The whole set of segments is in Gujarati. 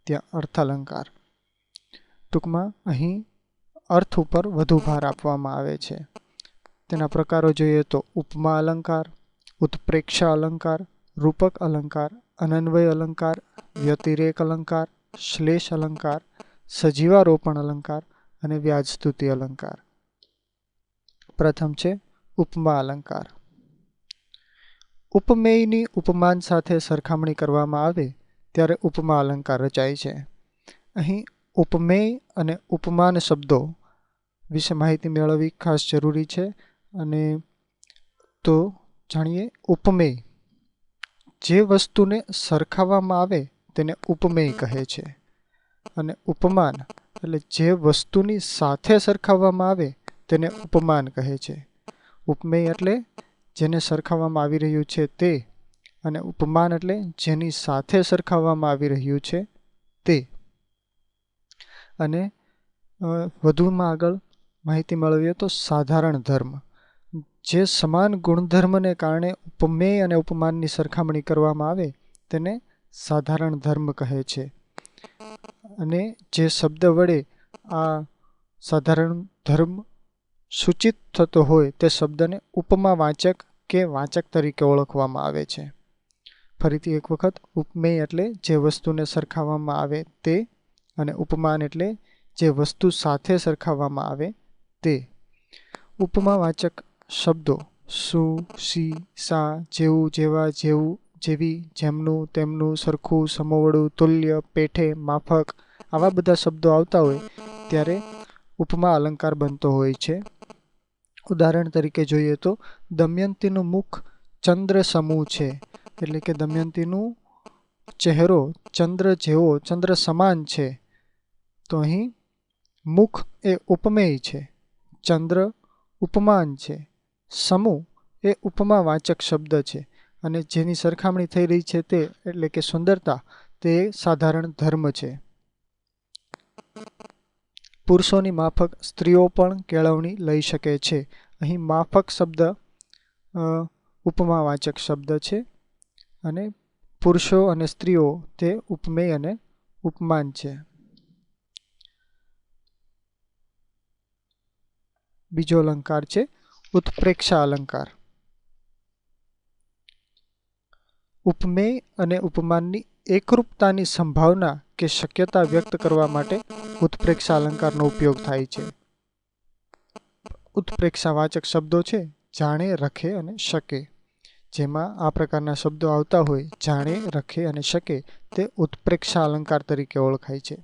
ત્યાં અર્થાલંકાર। ટૂંકમાં અહીં અર્થ ઉપર વધુ ભાર આપવામાં આવે છે। તેના પ્રકારો જોઈએ તો ઉપમા અલંકાર, ઉત્પ્રેક્ષા અલંકાર, રૂપક અલંકાર, અનન્વય અલંકાર, વ્યતિરેક અલંકાર, શ્લેષ અલંકાર, સજીવારોપણ અલંકાર અને વ્યાજસ્તુતિ અલંકાર। પ્રથમ છે ઉપમા અલંકાર। ઉપમેયની ઉપમાન સાથે સરખામણી કરવામાં આવે ત્યારે ઉપમા અલંકાર રચાય છે। અહીં ઉપમેય અને ઉપમાન શબ્દો વિશે માહિતી મેળવવી ખાસ જરૂરી છે। અને તો જાણીએ ઉપમેય, જે વસ્તુને સરખાવવામાં આવે તેને ઉપમેય કહે છે। અને ઉપમાન એટલે જે વસ્તુની સાથે સરખાવવામાં આવે તેને ઉપમાન કહે છે। ઉપમેય એટલે જેને સરખાવવામાં આવી રહ્યું છે તે, અને ઉપમાન એટલે જેની સાથે સરખાવવામાં આવી રહ્યું છે તે। અને વધુમાં આગળ માહિતી મેળવીએ તો સાધારણ ધર્મ, જે સમાન ગુણધર્મને કારણે ઉપમેય અને ઉપમાનની સરખામણી કરવામાં આવે તેને સાધારણ ધર્મ કહે છે। અને જે શબ્દ વડે આ સાધારણ ધર્મ સૂચિત થતો હોય તે શબ્દને ઉપમાવાચક કે વાચક તરીકે ઓળખવામાં આવે છે। ફરીથી એક વખત, ઉપમેય એટલે જે વસ્તુને સરખાવવામાં આવે તે, અને ઉપમાન એટલે જે વસ્તુ સાથે સરખાવવામાં આવે તે। ઉપમાવાચક શબ્દો શું, શી, શા, જેવું, જેવા, જેવું, જેવી, જેમનું, તેમનું, સરખું, સમોવડું, તુલ્ય, પેઠે, માફક આવા બધા શબ્દો આવતા હોય ત્યારે ઉપમા અલંકાર બનતો હોય છે। ઉદાહરણ તરીકે જોઈએ તો દમયંતીનું મુખ ચંદ્ર સમૂહ છે, એટલે કે દમયંતીનું ચહેરો ચંદ્ર જેવો, ચંદ્ર સમાન છે। તો અહીં મુખ એ ઉપમેય છે, ચંદ્ર ઉપમાન છે, સમૂહ એ ઉપમાવાચક શબ્દ છે, અને જેની સરખામણી થઈ રહી છે તે એટલે કે સુંદરતા તે સાધારણ ધર્મ છે। પુરુષોની માફક સ્ત્રીઓ પણ કેળવણી લઈ શકે છે। અહીં માફક શબ્દ ઉપમાવાચક શબ્દ છે, અને પુરુષો અને સ્ત્રીઓ તે ઉપમેય અને ઉપમાન છે। બીજો અલંકાર છે ઉત્પ્રેક્ષા અલંકાર। ઉપમેય અને ઉપમાનની એકરૂપતાની સંભાવના કે શક્યતા વ્યક્ત કરવા માટે ઉત્પ્રેક્ષા અલંકારનો ઉપયોગ થાય છે। ઉત્પ્રેક્ષાવાચક શબ્દો છે જાણે, રખે અને શકે। જેમાં આ પ્રકારના શબ્દો આવતા હોય જાણે, રખે અને શકે તે ઉત્પ્રેક્ષા અલંકાર તરીકે ઓળખાય છે।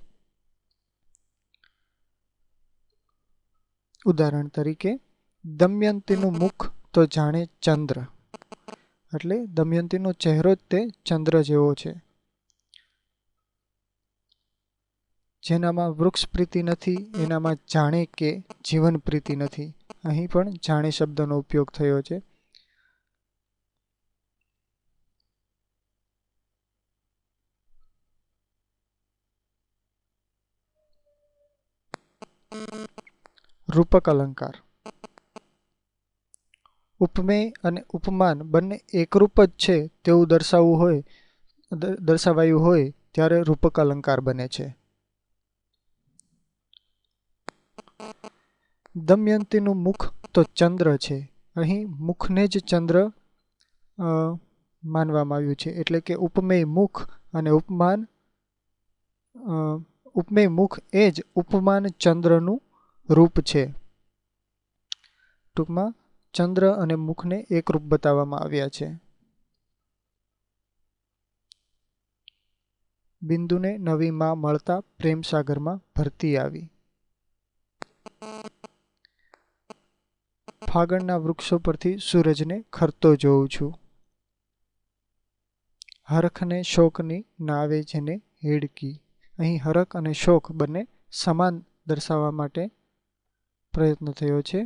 ઉદાહરણ તરીકે દમયંતીનું મુખ તો જાણે ચંદ્ર, એટલે દમયંતીનો ચહેરો જ તે ચંદ્ર જેવો છે। જેનામાં વૃક્ષ પ્રીતિ નથી એનામાં જાણે કે જીવન પ્રીતિ નથી। અહીં પણ જાણે શબ્દનો ઉપયોગ થયો છે। રૂપક અલંકાર। ઉપમેય અને ઉપમાન બંને એકરૂપ જ છે તેવું દર્શાવાયું હોય ત્યારે રૂપક અલંકાર બને છે। દમયંતીનું મુખ તો ચંદ્ર છે, અહીં મુખને જ ચંદ્ર માનવામાં આવ્યું છે, એટલે કે ઉપમેય મુખ અને ઉપમેય મુખ એ જ ઉપમાન ચંદ્રનું રૂપ છે। ટૂંકમાં ચંદ્ર અને મુખને એકરૂપ બતાવવામાં આવ્યા છે। બિંદુને નવી માં મળતા પ્રેમ સાગરમાં ભરતી આવી। ફાગણના વૃક્ષો પરથી સૂરજને ખરતો જોઉં છું। હરખને શોકની નાવે જેને હેડકી। અહીં હરખ અને શોક બંને સમાન દર્શાવવા માટે પ્રયત્ન થયો છે।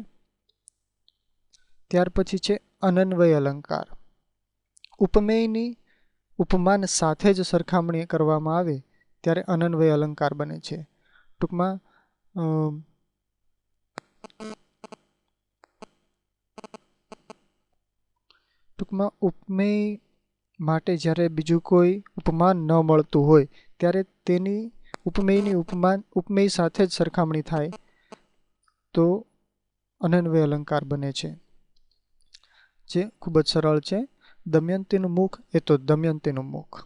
ત્યાર પછી છે અનન્વય અલંકાર। ઉપમેયની ઉપમાન સાથે જ સરખામણી કરવામાં આવે ત્યારે અનન્વય અલંકાર બને છે। ટૂંકમાં ઉપમેય માટે જ્યારે બીજું કોઈ ઉપમાન ન મળતું હોય ત્યારે તેની ઉપમેયની ઉપમેય સાથે જ સરખામણી થાય તો અનન્વય અલંકાર બને છે, જે ખૂબ જ સરળ છે. દમયંતીનું મુખ એ તો દમયંતીનું મુખ,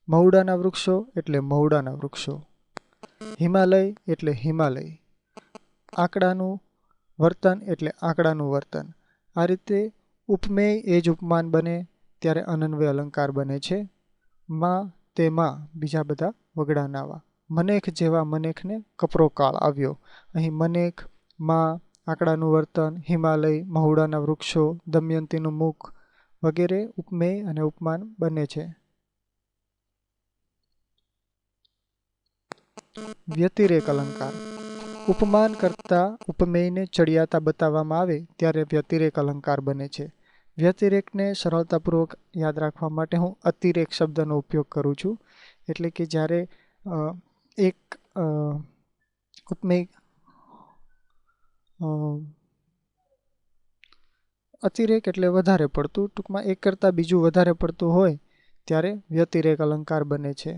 મહુડાના વૃક્ષો એટલે મહુડાના વૃક્ષો, હિમાલય એટલે હિમાલય, આંકડાનું વર્તન એટલે આંકડાનું વર્તન. આ રીતે ઉપમેય એ જ ઉપમાન બને ત્યારે અનન્વય અલંકાર બને છે. માં તેમાં બીજા બધા વગડા નાવા. મનેખ જેવા મનેખને કપરો કાળ આવ્યો. અહીં મનેખ, માં, આંકડાનું વર્તન, હિમાલય, મહુડાના વૃક્ષો, દમયંતીનું મુખ વગેરે ઉપમેય અને ઉપમાન બને છે. વ્યતિરેક અલંકાર. ઉપમાન કરતા ઉપમેયને ચડિયાતા બતાવવામાં આવે ત્યારે વ્યતિરેક અલંકાર બને છે. વ્યતિરેકને સરળતાપૂર્વક યાદ રાખવા માટે હું અતિરેક શબ્દનો ઉપયોગ કરું છું. એટલે કે જ્યારે એક ઉપમેય અતિરેક એટલે વધારે પડતું, ટૂંકમાં એક કરતાં બીજું વધારે પડતું હોય ત્યારે વ્યતિરેક અલંકાર બને છે.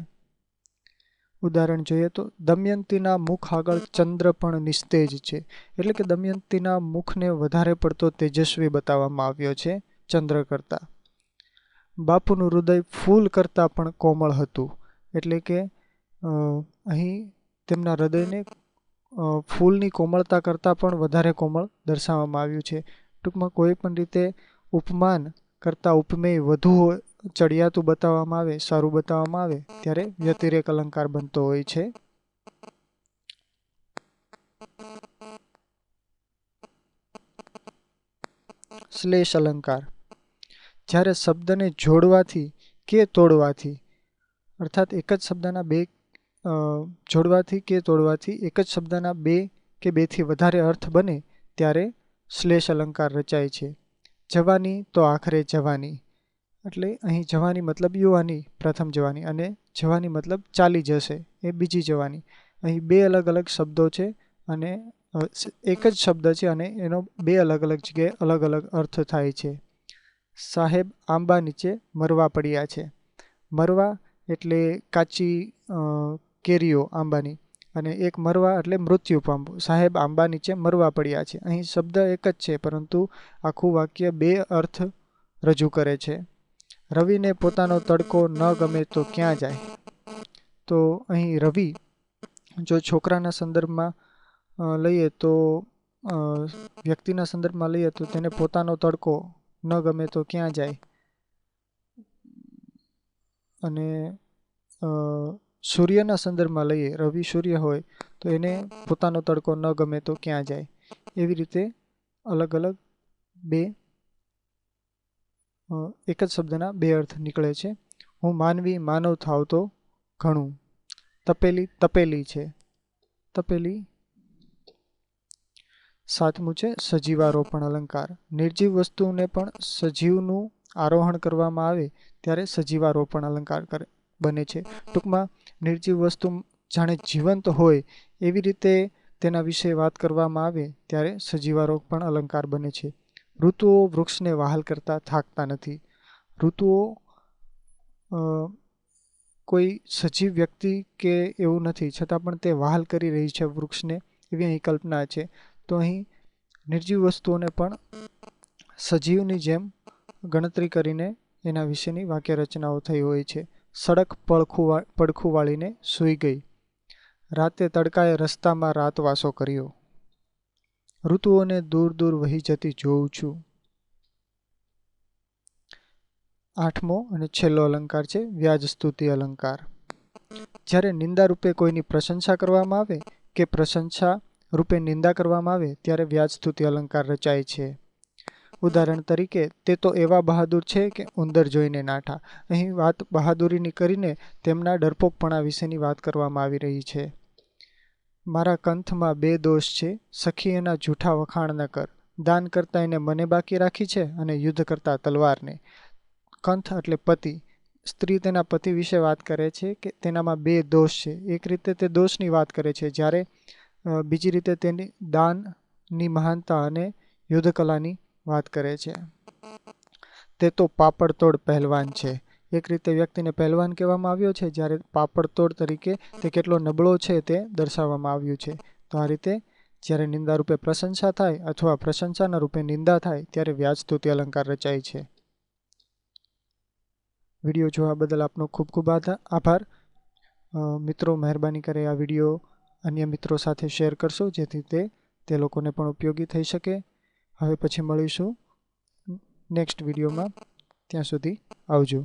ઉદાહરણ જોઈએ તો દમયંતીના મુખ આગળ ચંદ્ર પણ નિસ્તેજ છે. એટલે કે દમયંતીના મુખને વધારે પડતો તેજસ્વી બતાવવામાં આવ્યો છે ચંદ્ર કરતાં. બાપુનું હૃદય ફૂલ કરતાં પણ કોમળ હતું. એટલે કે અહીં તેમના હૃદયને ફૂલની કોમળતા કરતાં પણ વધારે કોમળ દર્શાવવામાં આવ્યું છે. ટૂંકમાં કોઈ પણ રીતે ઉપમાન કરતાં ઉપમેય વધુ ચડિયાતું બતાવવામાં આવે, સારું બતાવવામાં આવે ત્યારે વ્યતિરેક અલંકાર બનતો હોય છે. શ્લેષ અલંકાર. જ્યારે શબ્દને જોડવાથી કે તોડવાથી, અર્થાત એક જ શબ્દના બે જોડવાથી કે તોડવાથી એક જ શબ્દના બે કે બેથી વધારે અર્થ બને ત્યારે શ્લેષ અલંકાર રચાય છે. જવાની તો આખરે જવાની, એટલે અહીં જવાની મતલબ યુવાની, પ્રથમ જવાની, અને જવાની મતલબ ચાલી જશે એ બીજી જવાની. અહીં બે અલગ અલગ શબ્દો છે અને એક જ શબ્દ છે અને એનો બે અલગ અલગ જગ્યાએ અલગ અલગ અર્થ થાય છે. સાહેબ આંબા નીચે મરવા પડ્યા છે. મરવા એટલે કાચી કેરીઓ આંબાની, અને એક મરવા એટલે મૃત્યુ પામવું. સાહેબ આંબા નીચે મરવા પડ્યા છે. અહીં શબ્દ એક જ છે પરંતુ આખું વાક્ય બે અર્થ રજૂ કરે છે. રવિને પોતાનો તડકો ન ગમે તો ક્યાં જાય. તો અહીં રવિ જો છોકરાના સંદર્ભમાં લઈએ તો વ્યક્તિના સંદર્ભમાં લઈએ તો તેને પોતાનો તડકો ન ગમે તો ક્યાં જાય, અને સૂર્યના સંદર્ભમાં લઈએ, રવિ સૂર્ય હોય તો એને પોતાનો તડકો ન ગમે તો ક્યાં જાય. એવી રીતે અલગ અલગ બે એક જ શબ્દના બે અર્થ નીકળે છે. હું માનવી માનવ થાવ તો ઘણું. તપેલી તપેલી છે. તપેલી. સાતમું છે સજીવારોપણ અલંકાર. નિર્જીવ વસ્તુને પણ સજીવનું આરોહણ કરવામાં આવે ત્યારે સજીવારોપણ અલંકાર બને છે. ટૂંકમાં નિર્જીવ વસ્તુ જાણે જીવંત હોય એવી રીતે તેના વિશે વાત કરવામાં આવે ત્યારે સજીવારોપણ અલંકાર બને છે. ઋતુઓ વૃક્ષને વહાલ કરતા થાકતા નથી. ઋતુઓ કોઈ સજીવ વ્યક્તિ કે એવું નથી, છતાં પણ તે વહાલ કરી રહી છે વૃક્ષને, એવી અહીં કલ્પના છે. તો અહીં નિર્જીવ વસ્તુઓને પણ સજીવની જેમ ગણતરી કરીને એના વિશેની વાક્ય રચનાઓ થઈ હોય છે. સડક પડખું વાળીને સૂઈ ગઈ. રાતે તડકાએ રસ્તામાં રાતવાસો કર્યો. ઋતુઓને દૂર દૂર વહી જતી જોઉં છું. આઠમો અને છેલ્લો અલંકાર છે વ્યાજ સ્તુતિ અલંકાર. જ્યારે નિંદા રૂપે કોઈની પ્રશંસા કરવામાં આવે કે પ્રશંસા રૂપે નિંદા કરવામાં આવે ત્યારે વ્યાજ સ્તુતિ અલંકાર રચાય છે. ઉદાહરણ તરીકે, તે તો એવા બહાદુર છે કે ઉંદર જોઈને નાઠા. અહીં વાત બહાદુરીની કરીને તેમના ડરપોકપણા વિશેની વાત કરવામાં આવી રહી છે. મારા કંથમાં બે દોષ છે, સખી એના જૂઠા વખાણ ન કર. દાન કરતા એને મને બાકી રાખી છે અને યુદ્ધ કરતા તલવારને. કંથ એટલે પતિ. સ્ત્રી તેના પતિ વિશે વાત કરે છે કે તેનામાં બે દોષ છે. એક રીતે તે દોષની વાત કરે છે, જ્યારે બીજી રીતે તેની દાનની મહાનતા અને યુદ્ધ કલાની વાત કરે છે. તે તો પાપડ તોડ પહેલવાન છે. એક રીતે વ્યક્તિને પહેલવાન કહેવામાં આવ્યો છે, જ્યારે પાપડતોડ તરીકે તે કેટલો નબળો છે તે દર્શાવવામાં આવ્યું છે. તો આ રીતે જ્યારે નિંદા રૂપે પ્રશંસા થાય અથવા પ્રશંસાના રૂપે નિંદા થાય ત્યારે વ્યાજસ્તુતિ અલંકાર રચાય છે. વિડીયો જોવા બદલ આપનો ખૂબ ખૂબ આભાર. મિત્રો, મહેરબાની કરે આ વિડીયો અન્ય મિત્રો સાથે શેર કરશો, જેથી તે લોકોને પણ ઉપયોગી થઈ શકે. હવે પછી મળીશું નેક્સ્ટ વિડીયોમાં. ત્યાં સુધી આવજો.